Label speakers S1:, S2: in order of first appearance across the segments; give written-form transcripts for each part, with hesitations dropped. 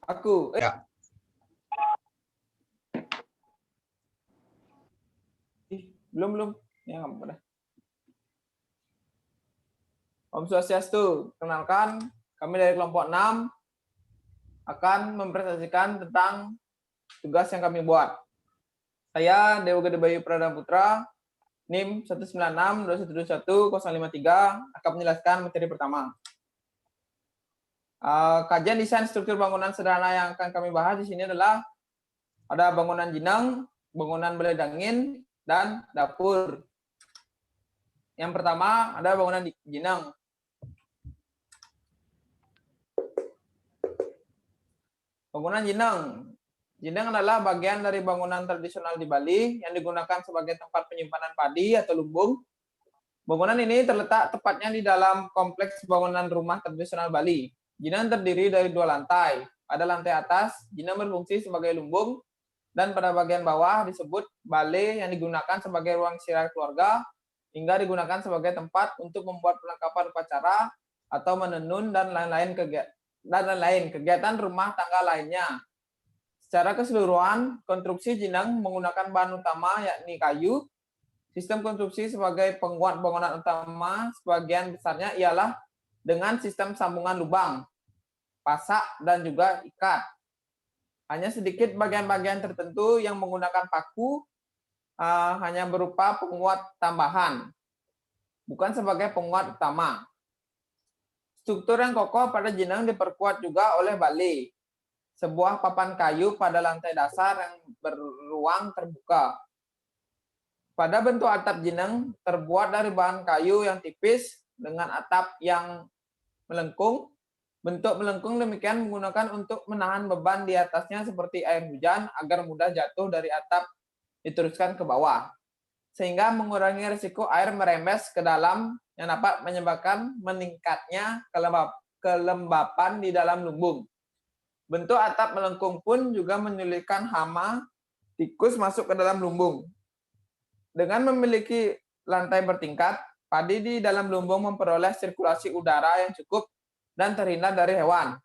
S1: Aku.
S2: Ya.
S1: Belum. Ya, nggak apa-apa. Om Swastiastu. Kenalkan, kami dari kelompok 6 akan mempresentasikan tentang tugas yang kami buat. Saya Dewa Gede Bayu Pradana Putra, NIM 1962121 akan menjelaskan materi pertama. Kajian desain struktur bangunan sederhana yang akan kami bahas di sini adalah ada bangunan jenang, bangunan balai dangin, dan dapur. Yang pertama ada bangunan jenang. Bangunan jenang. Jenang adalah bagian dari bangunan tradisional di Bali yang digunakan sebagai tempat penyimpanan padi atau lumbung. Bangunan ini terletak tepatnya di dalam kompleks bangunan rumah tradisional Bali. Jenang terdiri dari 2 lantai. Pada lantai atas, jenang berfungsi sebagai lumbung, dan pada bagian bawah disebut balai yang digunakan sebagai ruang istirahat keluarga, hingga digunakan sebagai tempat untuk membuat perlengkapan upacara atau menenun dan lain-lain kegiatan rumah tangga lainnya. Secara keseluruhan, konstruksi jenang menggunakan bahan utama yakni kayu. Sistem konstruksi sebagai penguat bangunan utama sebagian besarnya ialah dengan sistem sambungan lubang, pasak, dan juga ikat. Hanya sedikit bagian-bagian tertentu yang menggunakan paku hanya berupa penguat tambahan, bukan sebagai penguat utama. Struktur yang kokoh pada jenang diperkuat juga oleh balai, sebuah papan kayu pada lantai dasar yang beruang terbuka. Pada bentuk atap jenang terbuat dari bahan kayu yang tipis dengan atap yang melengkung. Bentuk melengkung demikian menggunakan untuk menahan beban di atasnya seperti air hujan agar mudah jatuh dari atap diteruskan ke bawah, sehingga mengurangi risiko air merembes ke dalam yang dapat menyebabkan meningkatnya kelembapan di dalam lumbung. Bentuk atap melengkung pun juga menyulitkan hama tikus masuk ke dalam lumbung. Dengan memiliki lantai bertingkat, padi di dalam lumbung memperoleh sirkulasi udara yang cukup dan terhindar dari hewan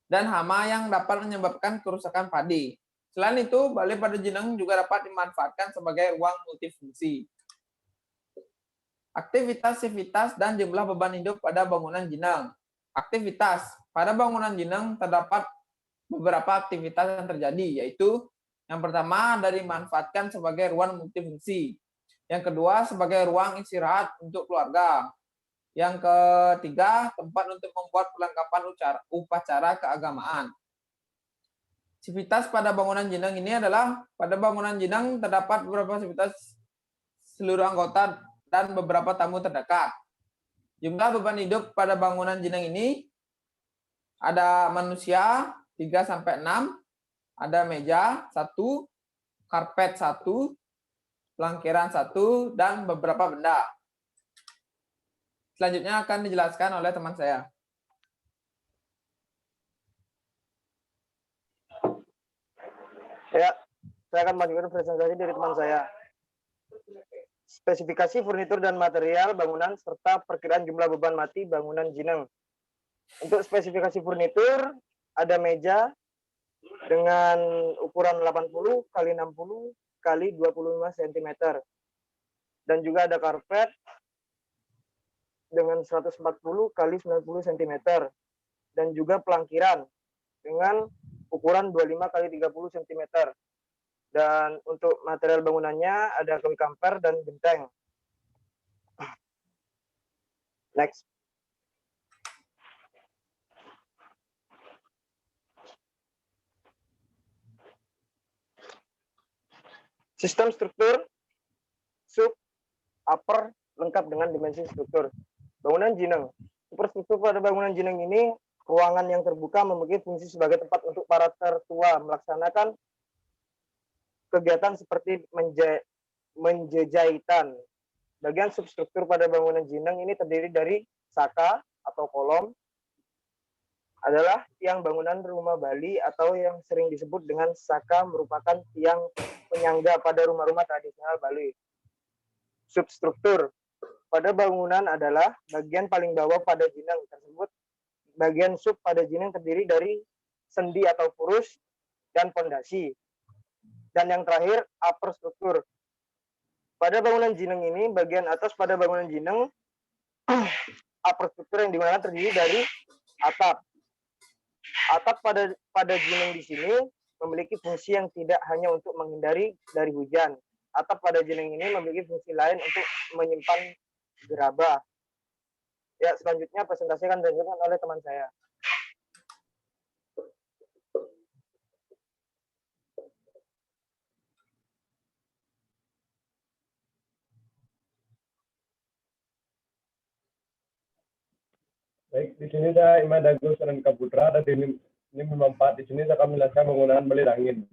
S1: dan hama yang dapat menyebabkan kerusakan padi. Selain itu, balai pada jenang juga dapat dimanfaatkan sebagai ruang multifungsi. Aktivitas dan jumlah beban hidup pada bangunan jenang. Aktivitas. Pada bangunan jenang terdapat beberapa aktivitas yang terjadi, yaitu yang pertama dari dimanfaatkan sebagai ruang multifungsi. Yang kedua sebagai ruang istirahat untuk keluarga. Yang ketiga tempat untuk membuat perlengkapan upacara keagamaan. Aktivitas pada bangunan jenang ini adalah pada bangunan jenang terdapat beberapa aktivitas seluruh anggota dan beberapa tamu terdekat. Jumlah beban hidup pada bangunan jenang ini ada manusia 3-6, ada meja 1, karpet 1, pelangkiran 1, dan beberapa benda. Selanjutnya akan dijelaskan oleh teman saya.
S3: Ya, saya akan mengajukan presentasi dari teman saya. Spesifikasi furnitur dan material bangunan serta perkiraan jumlah beban mati bangunan jenang. Untuk spesifikasi furnitur, ada meja dengan ukuran 80 x 60 x 25 cm. Dan juga ada karpet dengan 140 x 90 cm. Dan juga pelangkiran dengan ukuran 25 x 30 cm. Dan untuk material bangunannya ada kayu kamper dan genteng. Next. Sistem struktur sub upper lengkap dengan dimensi struktur. Bangunan jenang. Superstruktur pada bangunan jenang ini ruangan yang terbuka memiliki fungsi sebagai tempat untuk para tertua melaksanakan kegiatan seperti menjejahitan. Bagian substruktur pada bangunan jenang ini terdiri dari saka atau kolom, adalah tiang bangunan rumah Bali atau yang sering disebut dengan saka merupakan tiang penyangga pada rumah-rumah tradisional Bali. Substruktur pada bangunan adalah bagian paling bawah pada jenang tersebut. Bagian sub pada jenang terdiri dari sendi atau purus, dan pondasi. Dan yang terakhir, upper struktur. Pada bangunan jineng ini, bagian atas pada bangunan jineng, upper struktur yang digunakan terdiri dari atap. Atap pada jineng di sini memiliki fungsi yang tidak hanya untuk menghindari dari hujan. Atap pada jineng ini memiliki fungsi lain untuk menyimpan gerabah. Ya, selanjutnya presentasi akan dilanjutkan oleh teman saya.
S2: Baik, di sini saya Imad Agus Anandika Putra, dan ini memang 4. Di sini saya akan menjelaskan penggunaan balai angin.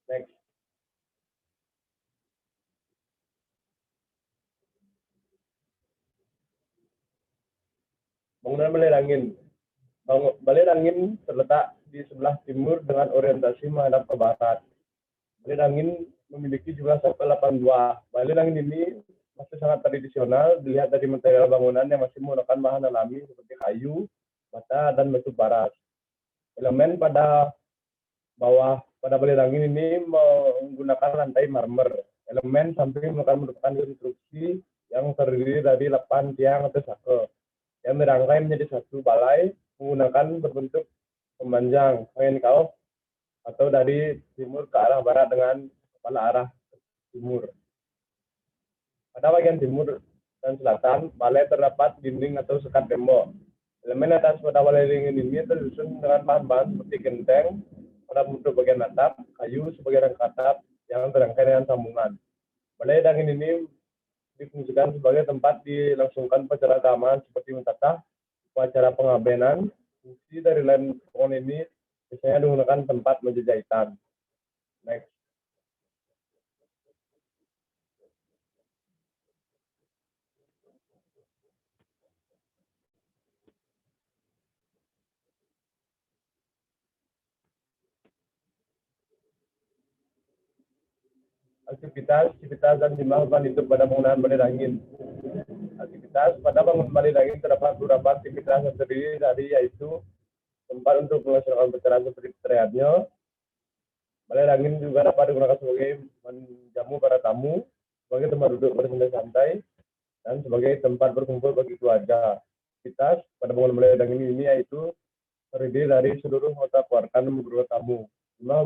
S2: Next. Penggunaan balai angin. Balai angin terletak di sebelah timur dengan orientasi menghadap ke barat. Balai angin memiliki jumlah sampai 8 buah. Balai angin ini masih sangat tradisional, dilihat dari material bangunan yang masih menggunakan bahan alami seperti kayu, bata, dan batu bara. Elemen pada bawah pada balai angin ini menggunakan lantai marmer. Elemen samping merupakan konstruksi yang terdiri dari 8 tiang atau sake yang dirangkai menjadi satu balai menggunakan berbentuk pemanjang angin kauf atau dari timur ke arah barat dengan kepala arah timur. Pada bagian timur dan selatan, balai terdapat dinding atau sekat tembok. Elemen atas pada balai angin ini tersusun dengan bahan-bahan seperti genteng pada bentuk bagian atap, kayu sebagai rangka atap yang terangkai dengan sambungan. Balai angin ini difungsikan sebagai tempat dilangsungkan upacara keagamaan seperti mentatah, upacara pengabenan. Fungsi dari lain pohon ini biasanya digunakan tempat meja jahitan. Next. Aktivitas dan jumlah beban hidup pada penggunaan balai angin. Aktivitas pada bangunan balai angin terdapat beberapa aktivitas yang terdiri dari yaitu tempat untuk melaksanakan upacara seperti perayaan. Balai angin juga dapat digunakan sebagai menjamu para tamu, sebagai tempat duduk bersantai-santai, dan sebagai tempat berkumpul bagi keluarga. Aktivitas pada bangunan balai angin ini yaitu terdiri dari seluruh anggota keluarga dan beberapa tamu. Jumlah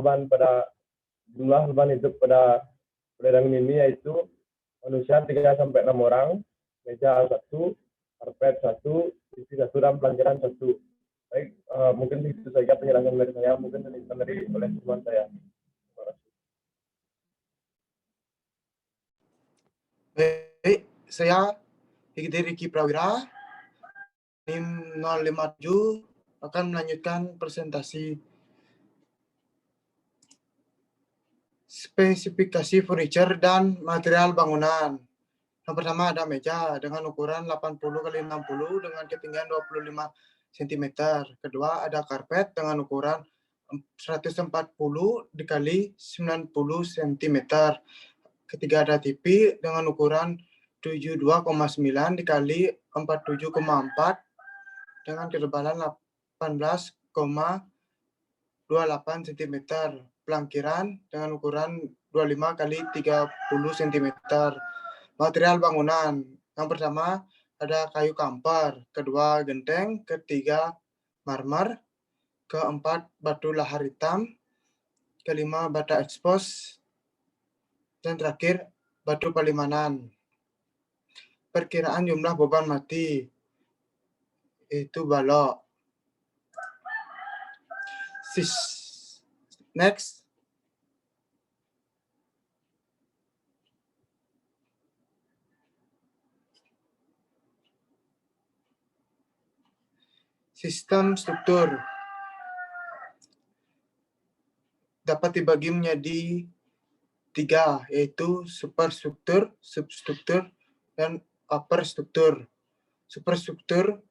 S2: beban hidup pada balai angin ini yaitu manusia 3-6 orang, meja 1, karpet 1, TV 1, dan pelajaran 1. Baik, mungkin itu saja penjelasan dari saya, mungkin dilanjutkan oleh teman saya.
S4: Baik, saya Riki Prawira, NIM 057 akan melanjutkan presentasi spesifikasi furniture dan material bangunan. Yang pertama ada meja dengan ukuran 80 x 60 dengan ketinggian 25 cm. Kedua ada karpet dengan ukuran 140 x 90 cm. Ketiga ada TV dengan ukuran 72,9 x 47,4 dengan ketebalan 18,28 cm. Pelangkiran dengan ukuran 25 x 30 cm. Material bangunan. Yang pertama ada kayu kampar, kedua genteng, ketiga marmer, keempat batu lahar hitam, kelima bata ekspos, dan terakhir batu palimanan. Perkiraan jumlah beban mati itu balok. Next. Sistem struktur dapat dibagi menjadi 3, yaitu superstruktur, substruktur, dan upper struktur. Superstruktur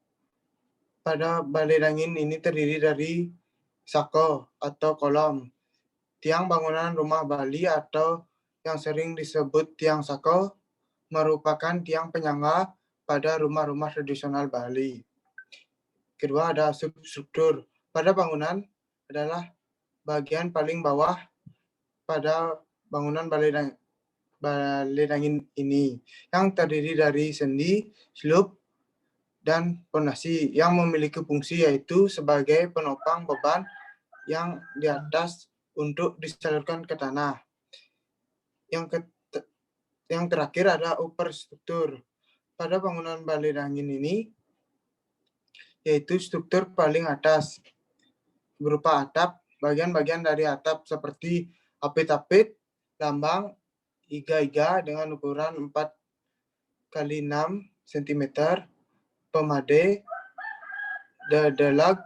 S4: pada balai angin ini terdiri dari sako atau kolom, tiang bangunan rumah Bali atau yang sering disebut tiang sako merupakan tiang penyangga pada rumah-rumah tradisional Bali. Kedua ada substruktur. pada bangunan adalah bagian paling bawah pada bangunan balai dangin ini yang terdiri dari sendi, slope, dan fondasi yang memiliki fungsi yaitu sebagai penopang beban yang di atas untuk disalurkan ke tanah. Yang terakhir ada upper struktur. Pada bangunan balai dangin ini yaitu struktur paling atas berupa atap, bagian-bagian dari atap seperti apit-apit, lambang, iga-iga dengan ukuran 4 kali 6 cm, pemade, delag,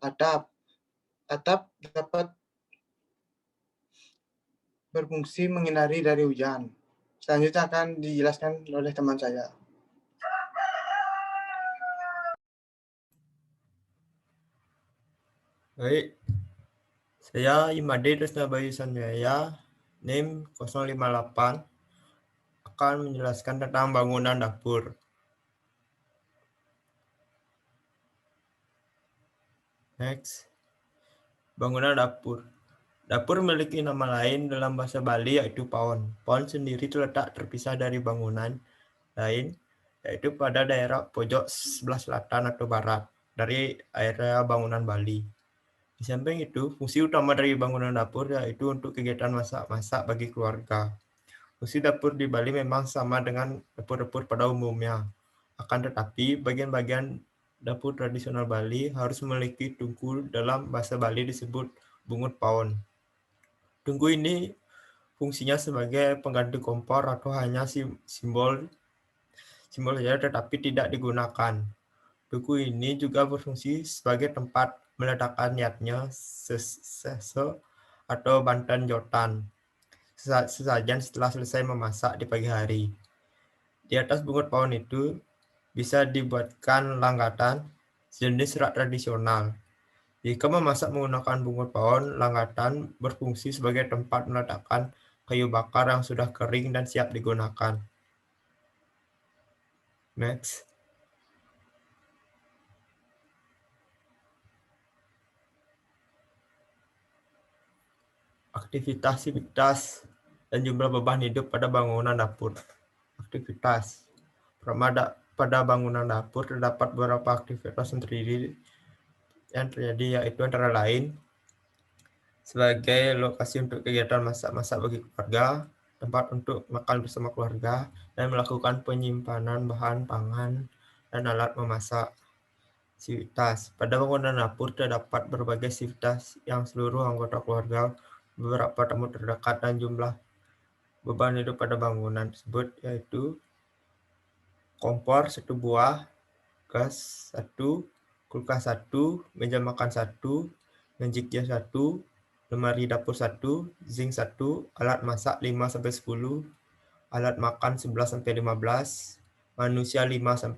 S4: atap. Atap dapat berfungsi menghindari dari hujan. Selanjutnya akan dijelaskan oleh teman saya.
S5: Baik, saya Imade Tresna Bayu Sanjaya, NIM 058, akan menjelaskan tentang bangunan dapur. Next, bangunan dapur. Dapur memiliki nama lain dalam bahasa Bali yaitu paon. Paon sendiri terletak terpisah dari bangunan lain, yaitu pada daerah pojok sebelah selatan atau barat dari area bangunan Bali. Di samping itu, fungsi utama dari bangunan dapur yaitu untuk kegiatan masak-masak bagi keluarga. Fungsi dapur di Bali memang sama dengan dapur-dapur pada umumnya. Akan tetapi, bagian-bagian dapur tradisional Bali harus memiliki tungku, dalam bahasa Bali disebut bungut paon. Tungku ini fungsinya sebagai pengganti kompor atau hanya simbol saja tetapi tidak digunakan. Tungku ini juga berfungsi sebagai tempat meletakkan niatnya sese atau bantan jotan sesajen setelah selesai memasak di pagi hari. Di atas bungut paon itu bisa dibuatkan langgatan sejenis rak tradisional. Jika memasak menggunakan bungut paon, langgatan berfungsi sebagai tempat meletakkan kayu bakar yang sudah kering dan siap digunakan. Next. Aktivitas dan jumlah beban hidup pada bangunan dapur. Aktivitas. Pada bangunan dapur terdapat beberapa aktivitas yang terjadi yaitu antara lain sebagai lokasi untuk kegiatan masak-masak bagi keluarga, tempat untuk makan bersama keluarga, dan melakukan penyimpanan bahan pangan dan alat memasak. Sivitas. Pada bangunan dapur terdapat berbagai sivitas yang seluruh anggota keluarga, beberapa tamu terdekat, dan jumlah beban hidup pada bangunan tersebut yaitu kompor 1 buah, gas 1, kulkas 1, meja makan 1, menjikir 1, lemari dapur 1, zinc 1, alat masak 5-10, alat makan 11-15, manusia 5-6,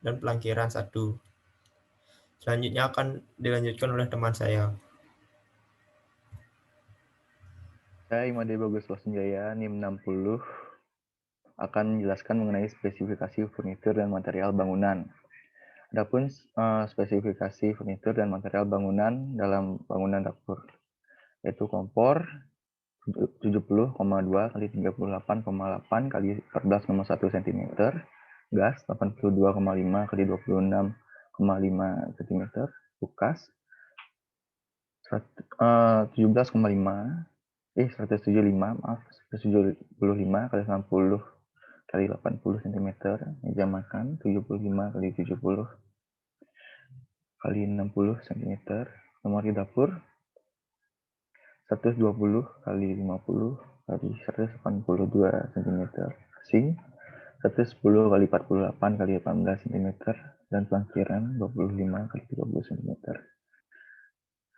S5: dan pelangkiran 1. Selanjutnya akan dilanjutkan oleh teman saya.
S6: Saya Imade Bagus Wasenjaya, NIM 60, akan menjelaskan mengenai spesifikasi furnitur dan material bangunan. Adapun spesifikasi furnitur dan material bangunan dalam bangunan dapur, yaitu kompor 70,2 kali 38,8 kali 14,1 cm, gas 82,5 kali 26,5 cm, kulkas 175 kali 60 kali 80 cm, meja makan 75 kali 70 kali 60 cm, lemari dapur 120 kali 50 kali 182 cm, sink 110 kali 48 kali 18 cm, dan pelangkiran 25 kali 30 cm.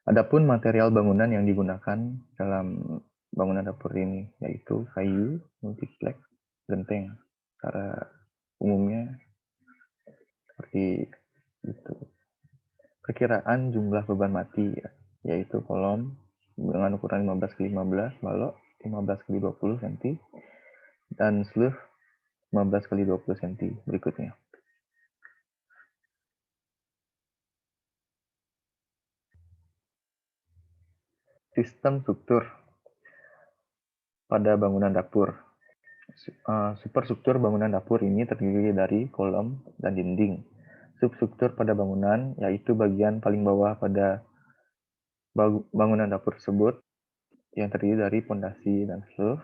S6: Adapun material bangunan yang digunakan dalam bangunan dapur ini yaitu kayu, multiplex, genteng. Secara umumnya seperti itu. Perkiraan jumlah beban mati yaitu kolom dengan ukuran 15x15, balok 15x20 cm, dan sleeve 15x20 cm berikutnya. Sistem struktur pada bangunan dapur. Superstruktur bangunan dapur ini terdiri dari kolom dan dinding. Substruktur pada bangunan yaitu bagian paling bawah pada bangunan dapur tersebut yang terdiri dari pondasi dan roof.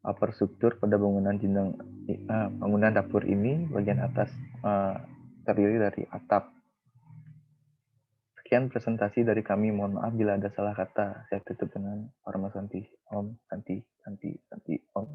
S6: Upper struktur pada bangunan dapur ini bagian atas terdiri dari atap. Sekian presentasi dari kami. Mohon maaf bila ada salah kata. Saya tutup dengan hormat Santi. Om, Santi, Santi, Santi, Om.